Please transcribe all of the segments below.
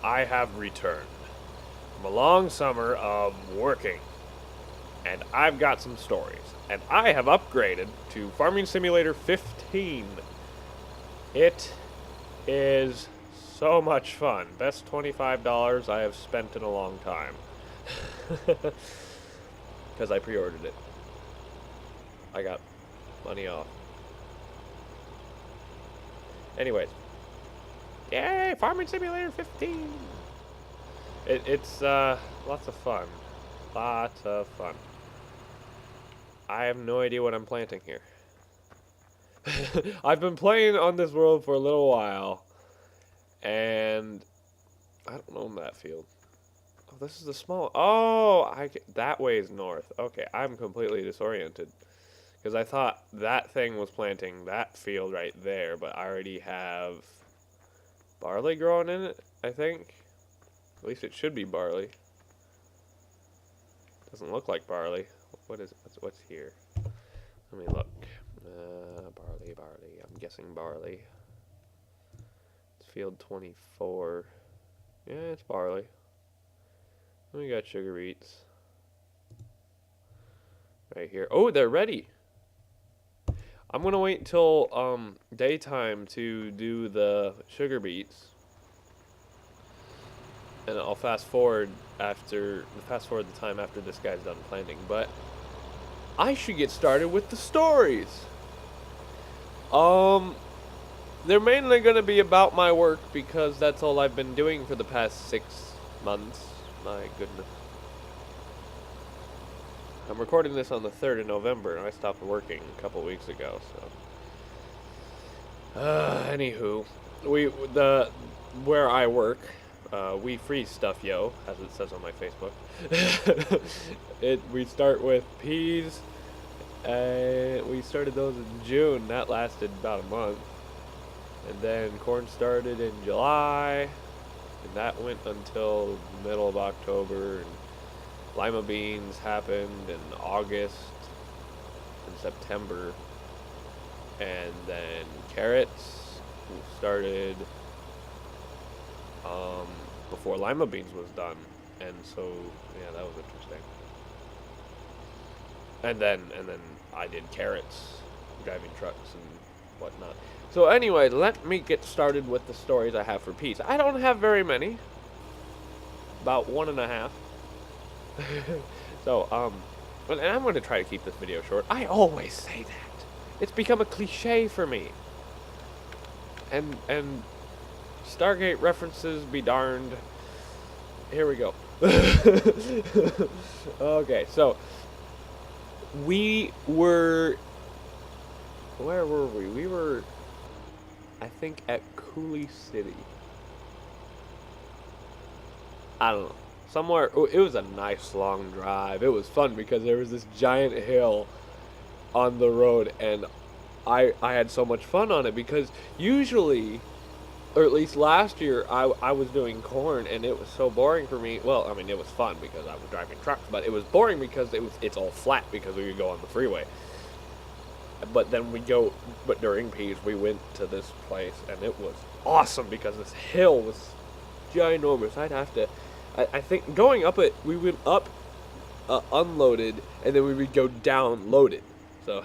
I have returned from a long summer of working, and I've got some stories. And I have upgraded to Farming Simulator 15. It is so much fun. Best $25 I have spent in a long time. Because I pre ordered it. I got money off. Anyways. Yay! Farming Simulator 15! It's lots of fun. Lots of fun. I have no idea what I'm planting here. I've been playing on this world for a little while, and I don't know that field. Oh, this is the small. Oh, that way is north. Okay, I'm completely disoriented because I thought that thing was planting that field right there, but I already have barley growing in it. I think. At least it should be barley. Doesn't look like barley. What is it? What's here? Let me look. Barley. I'm guessing barley. It's field 24. Yeah, it's barley. We got sugar beets. Right here. Oh, they're ready. I'm gonna wait until daytime to do the sugar beets. And I'll fast forward the time after this guy's done planting. But I should get started with the stories. They're mainly gonna be about my work because that's all I've been doing for the past 6 months. My goodness. I'm recording this on the 3rd of November, and I stopped working a couple weeks ago. So, anywho, where I work. We freeze stuff, yo, as it says on my Facebook. We start with peas, and we started those in June. That lasted about a month. And then corn started in July, and that went until the middle of October. And lima beans happened in August and September. And then carrots started before lima beans was done, and so yeah, that was interesting. And then I did carrots, driving trucks and whatnot. So anyway, let me get started with the stories I have for peas. I don't have very many, about 1.5. So and I'm going to try to keep this video short. I always say that. It's become a cliche for me. And Stargate references be darned. Here we go. Okay, so where were we? We were, I think, at Cooley City. I don't know. Somewhere. It was a nice long drive. It was fun because there was this giant hill on the road, and I had so much fun on it because usually, or at least last year, I was doing corn, and it was so boring for me. Well, I mean, it was fun because I was driving trucks, but it was boring because it's all flat because we could go on the freeway. But then but during peas, we went to this place, and it was awesome because this hill was ginormous. I think going up it, we went up unloaded, and then we would go down loaded. So,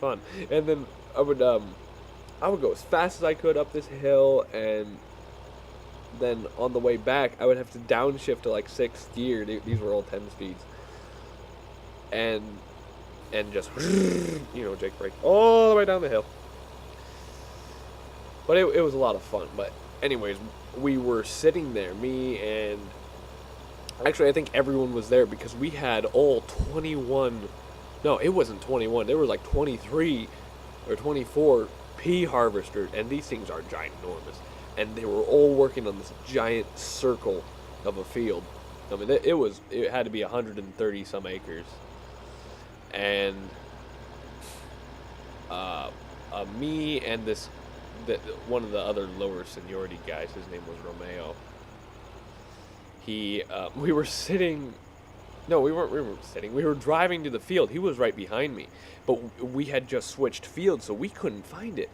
fun. And then I would go as fast as I could up this hill, and then on the way back, I would have to downshift to like 6th gear. These were all 10 speeds. And just, Jake brake all the way down the hill. But it was a lot of fun. But anyways, we were sitting there, me and, actually I think everyone was there because we had all 21, no, it wasn't 21, there were like 23 or 24 pea harvesters, and these things are ginormous, and they were all working on this giant circle of a field. I mean, it had to be 130 some acres, and me and one of the other lower seniority guys, his name was Romeo. We were sitting. No, we weren't sitting. We were driving to the field. He was right behind me, but we had just switched fields, so we couldn't find it.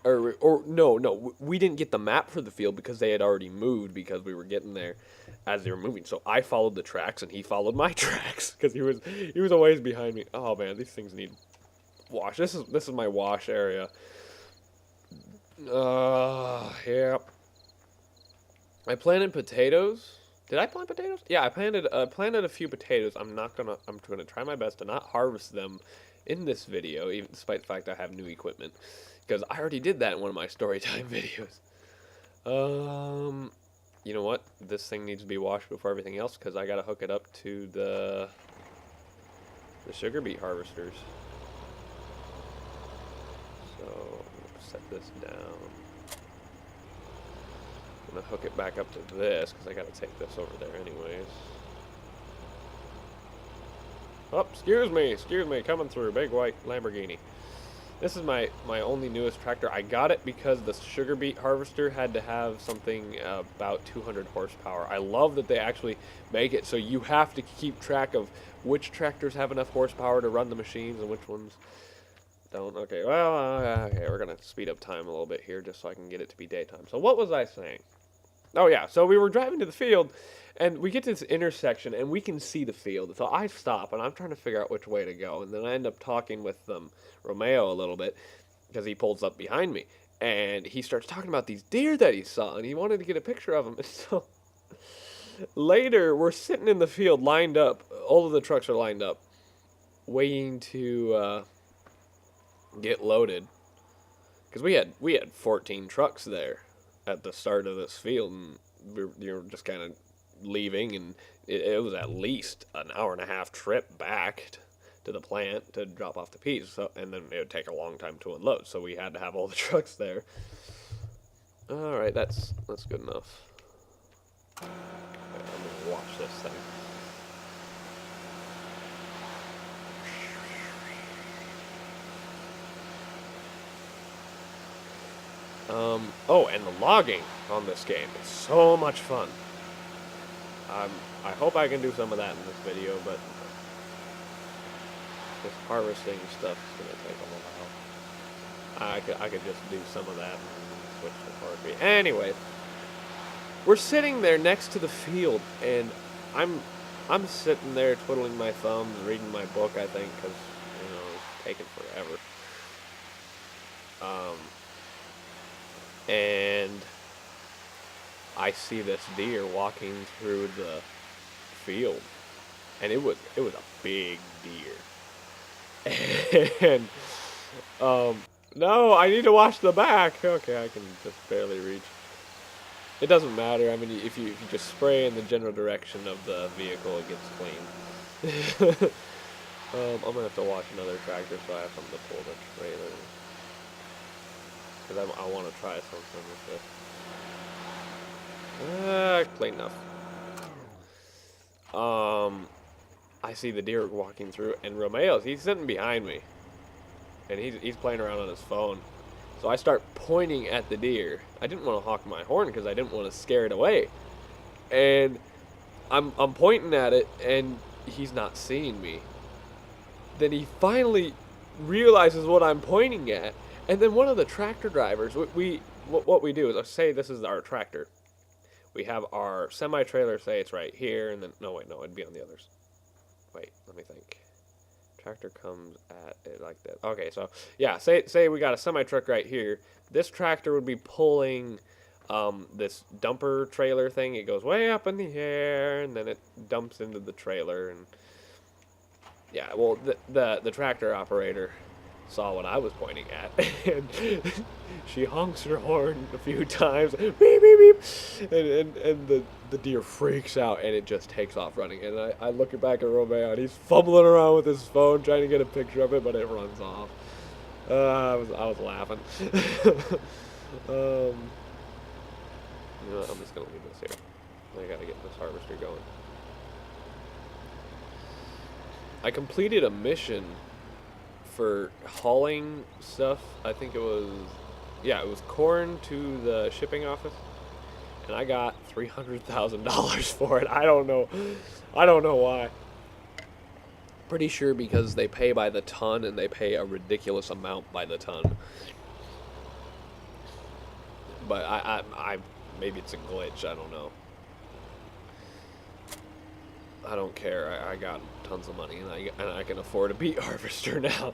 or no, we didn't get the map for the field because they had already moved because we were getting there as they were moving. So I followed the tracks and he followed my tracks because he was a ways behind me. Oh man, these things need wash. This is my wash area. Yeah. I planted potatoes. Did I plant potatoes? Yeah, I planted a few potatoes. I'm gonna try my best to not harvest them in this video, even despite the fact I have new equipment, because I already did that in one of my story time videos. You know what? This thing needs to be washed before everything else, because I gotta hook it up to the sugar beet harvesters. So I'm gonna set this down. I'm gonna hook it back up to this because I gotta take this over there anyways. Oh, excuse me, coming through, big white Lamborghini. This is my only newest tractor. I got it because the sugar beet harvester had to have something about 200 horsepower. I love that they actually make it so you have to keep track of which tractors have enough horsepower to run the machines and which ones don't. Okay, well, okay, we're gonna speed up time a little bit here just so I can get it to be daytime. So what was I saying? Oh yeah, so we were driving to the field, and we get to this intersection, and we can see the field. So I stop, and I'm trying to figure out which way to go, and then I end up talking with Romeo a little bit, because he pulls up behind me, and he starts talking about these deer that he saw, and he wanted to get a picture of them. So later, we're sitting in the field, lined up. All of the trucks are lined up, waiting to get loaded, because we had 14 trucks there at the start of this field, and we were just kind of leaving, and it was at least an hour and a half trip back to the plant to drop off the peas. So, and then it would take a long time to unload, so we had to have all the trucks there. All right, that's good enough. Okay, I'm gonna watch this thing. Oh, and the logging on this game is so much fun. I hope I can do some of that in this video, but this harvesting stuff is going to take a while. I could just do some of that and switch to forestry. Anyway, we're sitting there next to the field, and I'm sitting there twiddling my thumbs, reading my book, I think, because, you know, it's taking forever. And I see this deer walking through the field, and it was a big deer. And no, I need to wash the back. Okay, I can just barely reach. It doesn't matter. I mean, if you just spray in the general direction of the vehicle, it gets clean. I'm gonna have to wash another tractor so I have something to pull the trailer. Because I want to try something with this. Clean enough. I see the deer walking through, and he's sitting behind me. And he's playing around on his phone. So I start pointing at the deer. I didn't want to honk my horn because I didn't want to scare it away. And I'm pointing at it, and he's not seeing me. Then he finally realizes what I'm pointing at. And then one of the tractor drivers, what we do is, let's say this is our tractor. We have our semi-trailer, say it's right here, and then, no, it'd be on the others. Wait, let me think. Tractor comes at it like this. Okay, so, yeah, say we got a semi-truck right here. This tractor would be pulling this dumper trailer thing. It goes way up in the air, and then it dumps into the trailer, and yeah, well, the tractor operator saw what I was pointing at, and she honks her horn a few times, beep, beep, beep, and the deer freaks out, and it just takes off running, and I look back at Romeo, and he's fumbling around with his phone, trying to get a picture of it, but it runs off. I was laughing. You know what, I'm just gonna leave this here. I gotta get this harvester going. I completed a mission for hauling stuff. I think it was corn to the shipping office, and I got $300,000 for it. I don't know why. Pretty sure because they pay by the ton, and they pay a ridiculous amount by the ton. but maybe it's a glitch. I don't know. I don't care. I got tons of money, and I can afford a beet harvester now.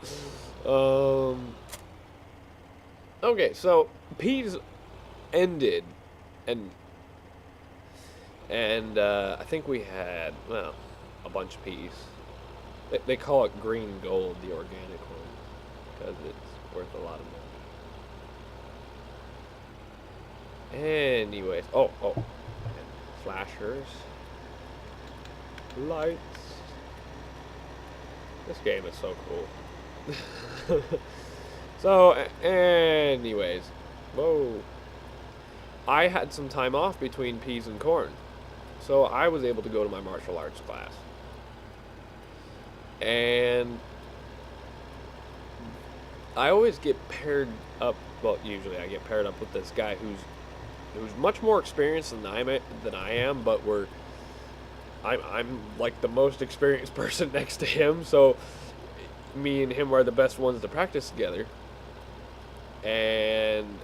Okay, so peas ended, and I think we had, well, a bunch of peas. They call it green gold, the organic one, because it's worth a lot of money. Anyways, oh, flashers, lights. This game is so cool. So, anyways, whoa. I had some time off between peas and corn, so I was able to go to my martial arts class. And I always get paired up, well, usually I get paired up with this guy who's much more experienced than I am, but I'm like the most experienced person next to him, so me and him are the best ones to practice together. And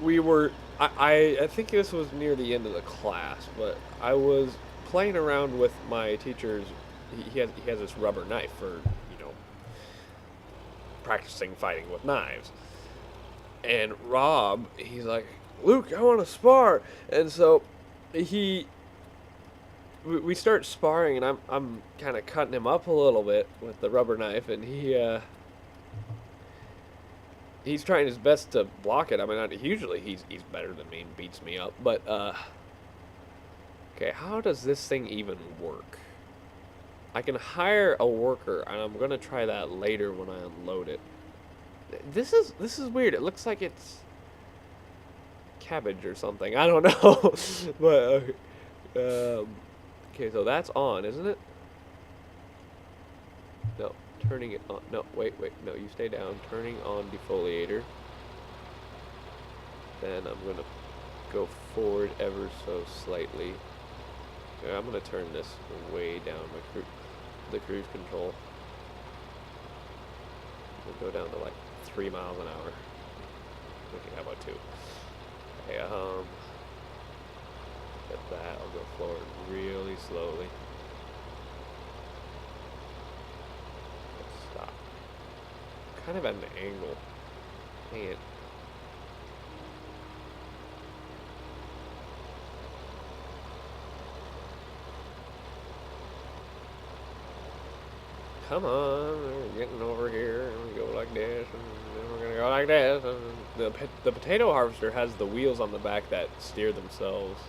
we were, I think this was near the end of the class, but I was playing around with my teacher's, he has this rubber knife for, practicing fighting with knives. And Rob, he's like, Luke, I want to spar. And so we start sparring, and I'm kind of cutting him up a little bit with the rubber knife, and he's trying his best to block it. I mean, usually he's better than me and beats me up, but okay, how does this thing even work? I can hire a worker, and I'm gonna try that later when I unload it. This is weird. It looks like it's cabbage or something. I don't know, but okay, so that's on, isn't it? No, turning it on. No, wait, no, you stay down. Turning on defoliator. Then I'm gonna go forward ever so slightly. Okay, I'm gonna turn this way down the cruise control. We'll go down to like 3 miles an hour. Okay, how about 2? Okay, at that, I'll go forward really slowly. Let's stop. Kind of at an angle. Dang it. Come on, we're getting over here, and we go like this, and then we're gonna go like this, and the potato harvester has the wheels on the back that steer themselves.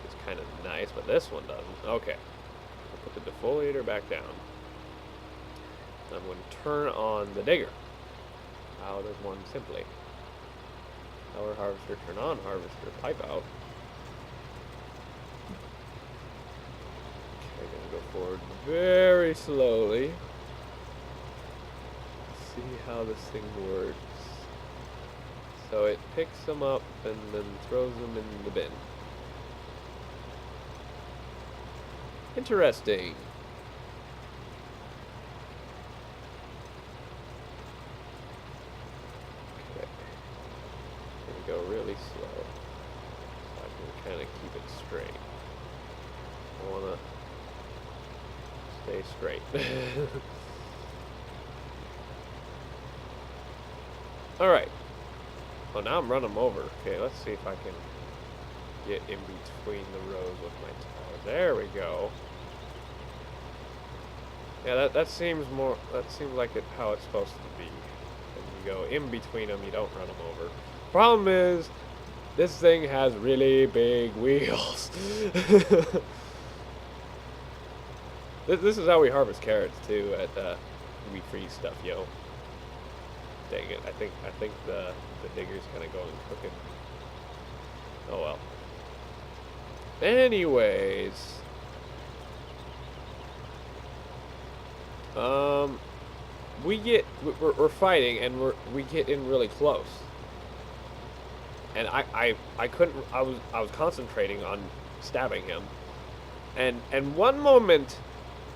It's kind of nice, but this one doesn't. Okay, I'll put the defoliator back down. I'm going to turn on the digger. How does one simply? Power harvester, turn on harvester, pipe out. Okay, gonna go forward very slowly. See how this thing works. So it picks them up and then throws them in the bin. Interesting. Okay. Gonna go really slow, so I can kind of keep it straight. I wanna stay straight. Alright. Well, now I'm running them over. Okay, let's see if I can get in between the rows with my tires. There we go. Yeah, that seems like how it's supposed to be. When you go in between them, you don't run them over. Problem is, this thing has really big wheels. This is how we harvest carrots too at We Freeze Stuff, yo. Dang it! I think the digger's kind of going crooked. Oh well. Anyways, we're fighting, and we get in really close. And I couldn't. I was concentrating on stabbing him, and one moment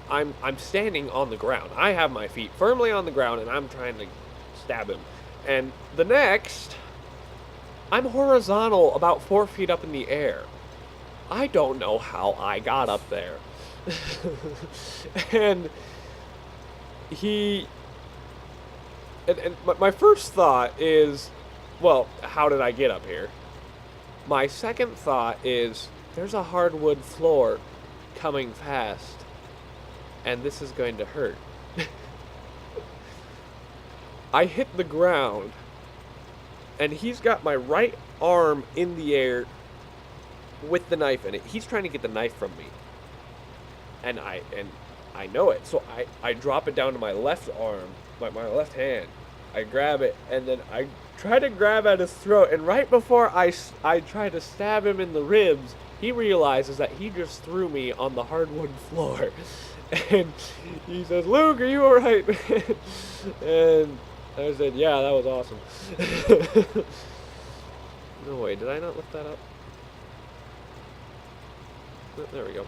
I'm standing on the ground. I have my feet firmly on the ground, and I'm trying to stab him. And the next, I'm horizontal about 4 feet up in the air. I don't know how I got up there. and he and my first thought is, well, how did I get up here? My second thought is, there's a hardwood floor coming fast, and this is going to hurt. I hit the ground, and he's got my right arm in the air with the knife in it. He's trying to get the knife from me. And I know it. So I drop it down to my left arm, my left hand. I grab it, and then I try to grab at his throat. And right before I try to stab him in the ribs, he realizes that he just threw me on the hardwood floor. And he says, "Luke, are you alright?" And I said, "Yeah, that was awesome." No way, did I not lift that up? There we go.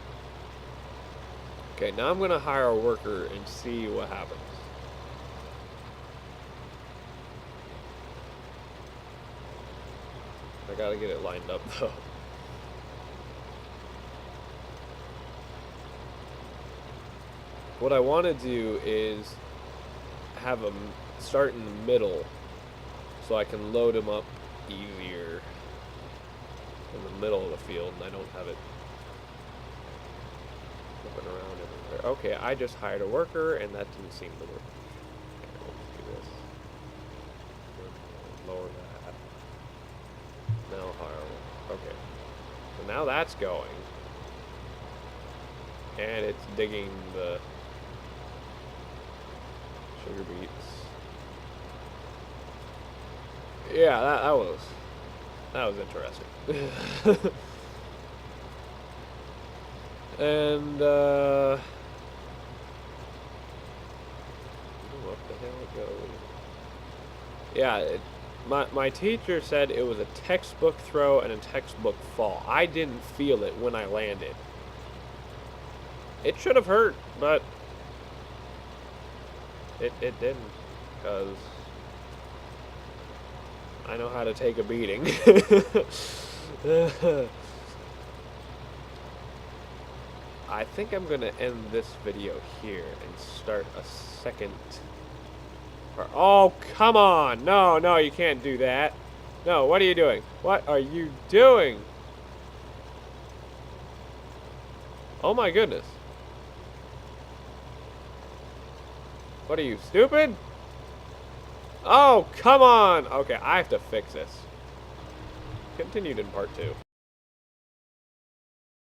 Okay, now I'm gonna hire a worker and see what happens. I gotta get it lined up though. What I want to do is have him start in the middle so I can load him up easier in the middle of the field, and I don't have it flipping around everywhere. Okay, I just hired a worker, and that didn't seem to work. Okay, let's do this. Lower that. Now hire one. Okay. So now that's going. And it's digging the sugar beets. Yeah, that was interesting. And what the hell it goes? Yeah, my teacher said it was a textbook throw and a textbook fall. I didn't feel it when I landed. It should have hurt, but it didn't, because I know how to take a beating. I think I'm gonna end this video here and start a second part. Oh, come on! No, you can't do that. No, what are you doing? What are you doing? Oh my goodness. What are you, stupid? Oh, come on! Okay, I have to fix this. Continued in part 2.